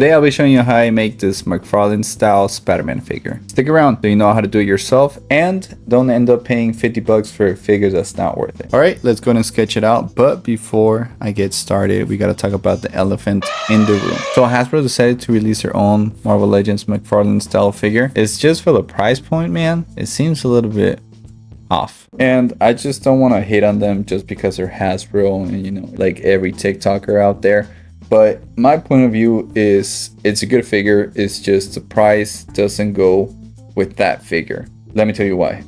Today I'll be showing you how I make this Mcfarlane style Spider-Man figure. Stick around so you know how to do it yourself and don't end up paying 50 bucks for a figure that's not worth it. Alright, let's go and sketch it out. But before I get started, we gotta talk about the elephant in the room. So Hasbro decided to release their own Marvel Legends Mcfarlane style figure. It's just for the price point, man. It seems a little bit off, and I just don't want to hate on them just because they're Hasbro and, you know, like every TikToker out there. But my point of view is it's a good figure. It's just the price doesn't go with that figure. Let me tell you why.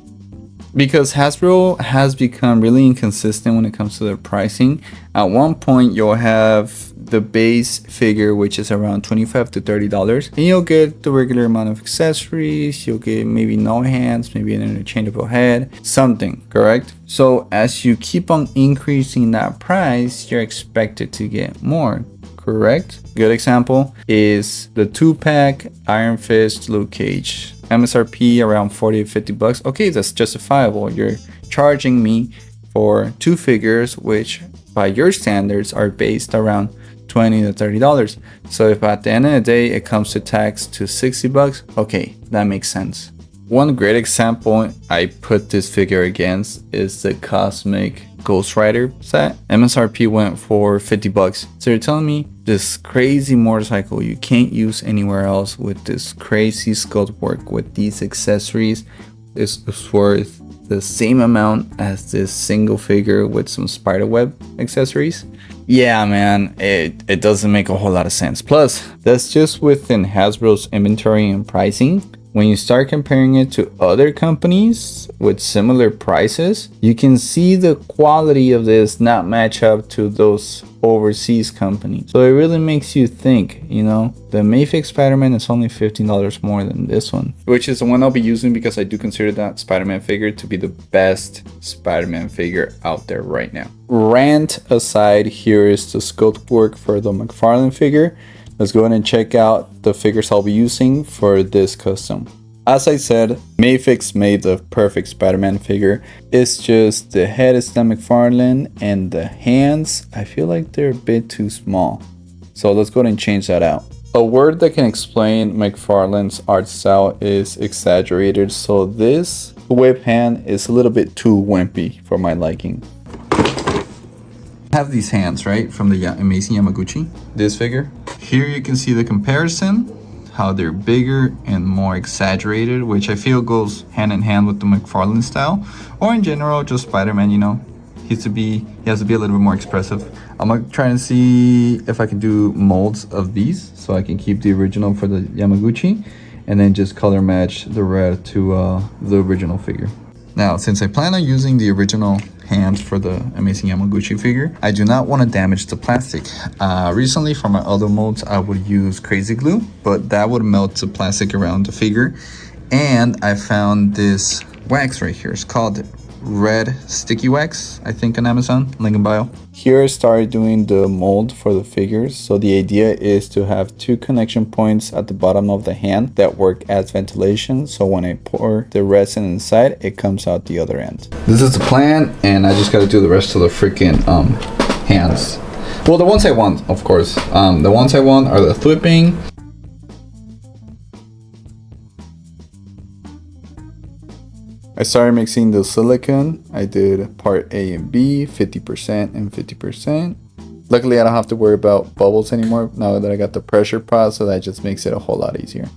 Because Hasbro has become really inconsistent when it comes to their pricing. At one point, you'll have the base figure, which is around $25 to $30, and you'll get the regular amount of accessories. You'll get maybe no hands, maybe an interchangeable head, something, correct? So as you keep on increasing that price, you're expected to get more, correct? Good example is the 2-pack Iron Fist Luke Cage. MSRP around 40 to 50 bucks. Okay, that's justifiable. You're charging me for 2 figures, which by your standards are based around $20 to $30. So if at the end of the day it comes to tax to 60 bucks, okay, that makes sense. One great example I put this figure against is the Cosmic Ghost Rider set. MSRP went for 50 bucks. So you're telling me this crazy motorcycle you can't use anywhere else with this crazy sculpt work with these accessories is worth the same amount as this single figure with some spiderweb accessories? Yeah, man, it doesn't make a whole lot of sense. Plus, that's just within Hasbro's inventory and pricing. When you start comparing it to other companies with similar prices, you can see the quality of this not match up to those overseas companies. So it really makes you think, you know, the Mafex Spider-Man is only $15 more than this one, which is the one I'll be using because I do consider that Spider-Man figure to be the best Spider-Man figure out there right now. Rant aside, here is the sculpt work for the Mcfarlane figure. Let's go ahead and check out the figures I'll be using for this custom. As I said, Mafex made the perfect Spider-Man figure. It's just the head is not Mcfarlane and the hands, I feel like they're a bit too small. So let's go ahead and change that out. A word that can explain Mcfarlane's art style is exaggerated. So this whip hand is a little bit too wimpy for my liking. I have these hands, right, from the Amazing Yamaguchi, this figure. Here you can see the comparison, how they're bigger and more exaggerated, which I feel goes hand in hand with the Mcfarlane style, or in general, just Spider-Man, you know, he has to be a little bit more expressive. I'm gonna try and see if I can do molds of these, so I can keep the original for the Yamaguchi, and then just color match the red to the original figure. Now, since I plan on using the original hands for the Amazing Yamaguchi figure, I do not want to damage the plastic. Recently, for my other molds, I would use crazy glue, but that would melt the plastic around the figure. And I found this wax right here. It's called Red Sticky Wax, I think, on Amazon, link in bio. Here I started doing the mold for the figures. So the idea is to have 2 connection points at the bottom of the hand that work as ventilation. So when I pour the resin inside, it comes out the other end. This is the plan, and I just got to do the rest of the freaking hands. Well, the ones I want, of course. The ones I want are the flipping. I started mixing the silicone. I did part A and B, 50% and 50%. Luckily, I don't have to worry about bubbles anymore now that I got the pressure pot, so that just makes it a whole lot easier.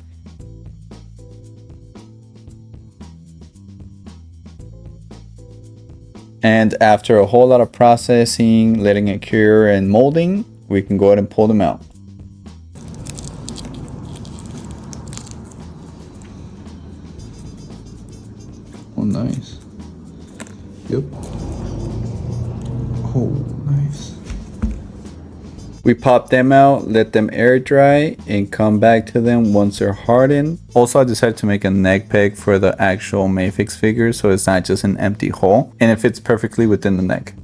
And after a whole lot of processing, letting it cure and molding, we can go ahead and pull them out. Oh, nice. Yep. Oh, nice. We pop them out, let them air dry, and come back to them once they're hardened. Also, I decided to make a neck peg for the actual Mafex figure, so it's not just an empty hole, and it fits perfectly within the neck.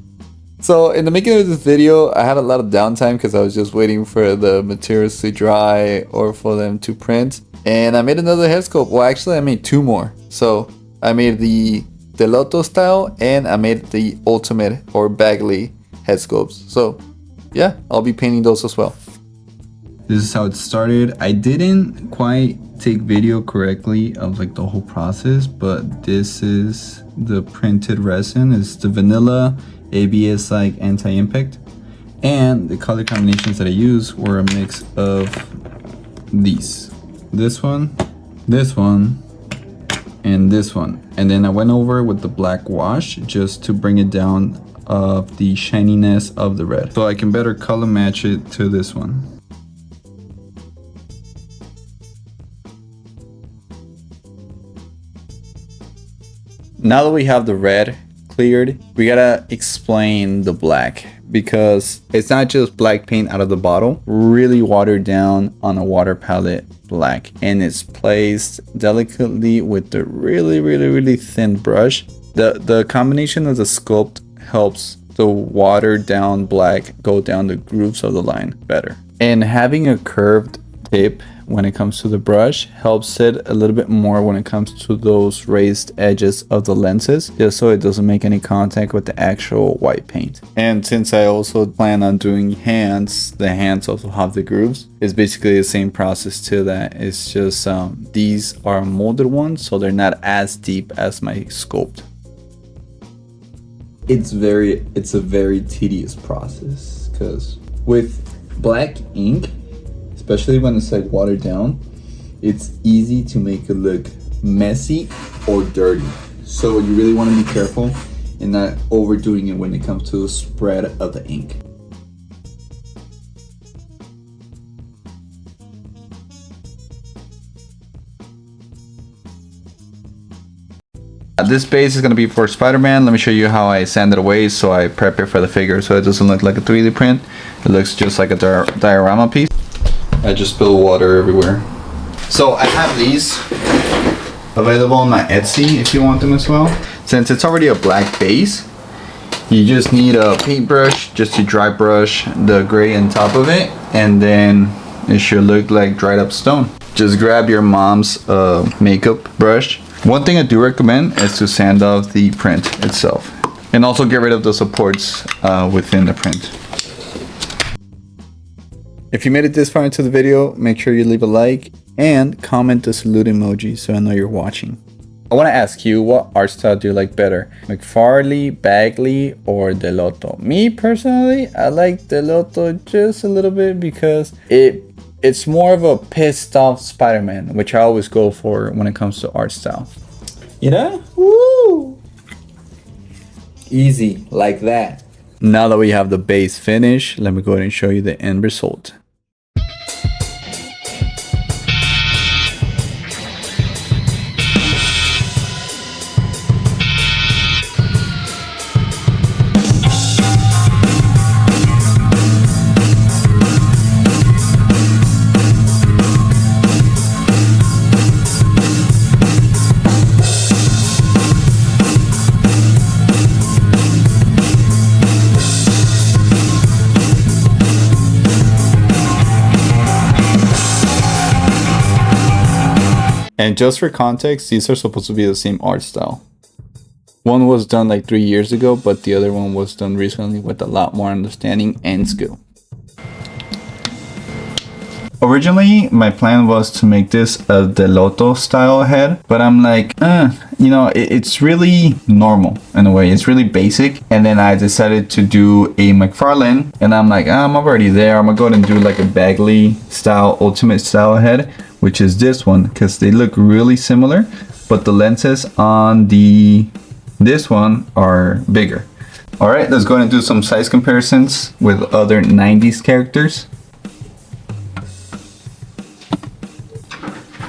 So in the making of this video, I had a lot of downtime because I was just waiting for the materials to dry or for them to print. And I made another head sculpt. Well, actually, I made 2 more. So I made the Lotto style, and I made the Ultimate or Bagley head sculpts. So yeah, I'll be painting those as well. This is how it started. I didn't quite take video correctly of like the whole process, but this is the printed resin. It's the vanilla ABS like anti-impact, and the color combinations that I used were a mix of these, this one, and this one, and then I went over with the black wash just to bring it down of the shininess of the red, so I can better color match it to this one. Now that we have the red cleared, we gotta explain the black, because it's not just black paint out of the bottle, really watered down on a water palette black, and it's placed delicately with the really thin brush. The combination of the sculpt helps the watered down black go down the grooves of the line better, and having a curved tip when it comes to the brush helps it a little bit more when it comes to those raised edges of the lenses, just so it doesn't make any contact with the actual white paint. And since I also plan on doing hands, the hands also have the grooves. It's basically the same process to that. It's just these are molded ones, so they're not as deep as my sculpt. It's a very tedious process, because with black ink, especially when it's like watered down, it's easy to make it look messy or dirty. So you really want to be careful and not overdoing it when it comes to the spread of the ink. This base is going to be for Spider-Man. Let me show you how I sand it away so I prep it for the figure, so it doesn't look like a 3D print. It looks just like a diorama piece. I just spill water everywhere. So I have these available on my Etsy if you want them as well. Since it's already a black base, you just need a paintbrush just to dry brush the gray on top of it, and then it should look like dried up stone. Just grab your mom's makeup brush. One thing I do recommend is to sand off the print itself, and also get rid of the supports within the print. If you made it this far into the video, make sure you leave a like and comment the salute emoji so I know you're watching. I want to ask you, what art style do you like better? Mcfarlane, Bagley, or Delotto? Me personally, I like Delotto just a little bit because it's more of a pissed off Spider-Man, which I always go for when it comes to art style. You know? Woo! Easy, like that. Now that we have the base finished, let me go ahead and show you the end result. And just for context, these are supposed to be the same art style. One was done like 3 years ago, but the other one was done recently with a lot more understanding and skill. Originally, my plan was to make this a Delotto style head, but I'm like, you know, it's really normal in a way. It's really basic. And then I decided to do a Mcfarlane, and I'm like, I'm already there. I'm gonna go ahead and do like a Bagley style, ultimate style head, which is this one, because they look really similar, but the lenses on this one are bigger. All right, let's go ahead and do some size comparisons with other 90s characters.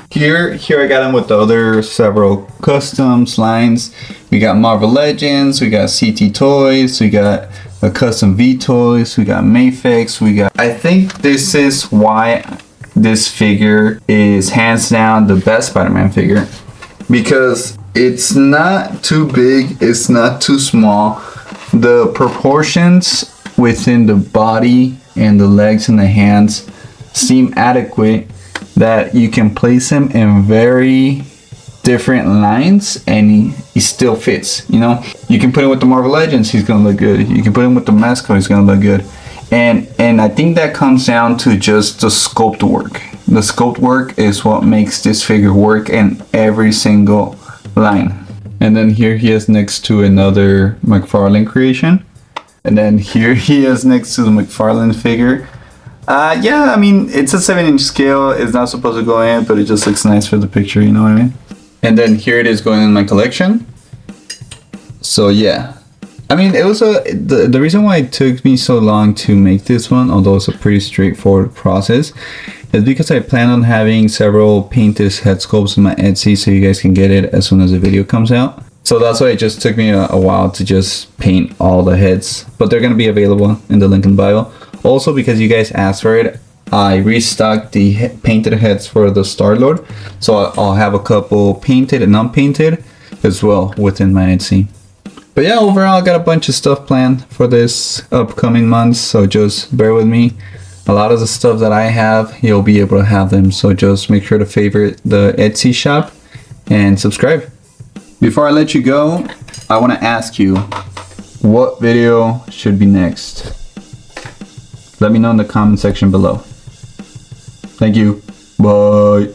Here I got them with the other several customs lines. We got Marvel Legends, we got CT Toys, we got a custom V Toys, we got Mafex, I think this is why this figure is hands down the best Spider-Man figure, because it's not too big, it's not too small. The proportions within the body and the legs and the hands seem adequate, that you can place him in very different lines and he still fits. You know, you can put him with the Marvel Legends, he's gonna look good. You can put him with the Masco, he's gonna look good. And I think that comes down to just the sculpt work. The sculpt work is what makes this figure work in every single line. And then here he is next to another Mcfarlane creation. And then here he is next to the Mcfarlane figure. Yeah, I mean, it's a 7-inch scale. It's not supposed to go in, but it just looks nice for the picture, you know what I mean? And then here it is going in my collection. So yeah. I mean, it was the reason why it took me so long to make this one, although it's a pretty straightforward process, is because I plan on having several painted head sculpts in my Etsy, so you guys can get it as soon as the video comes out. So that's why it just took me a while to just paint all the heads, but they're going to be available in the link in bio. Also, because you guys asked for it, I restocked the painted heads for the Star-Lord, so I'll have a couple painted and unpainted as well within my Etsy. But yeah, overall, I got a bunch of stuff planned for this upcoming months, so just bear with me. A lot of the stuff that I have, you'll be able to have them, so just make sure to favorite the Etsy shop and subscribe. Before I let you go, I want to ask you, what video should be next? Let me know in the comment section below. Thank you. Bye.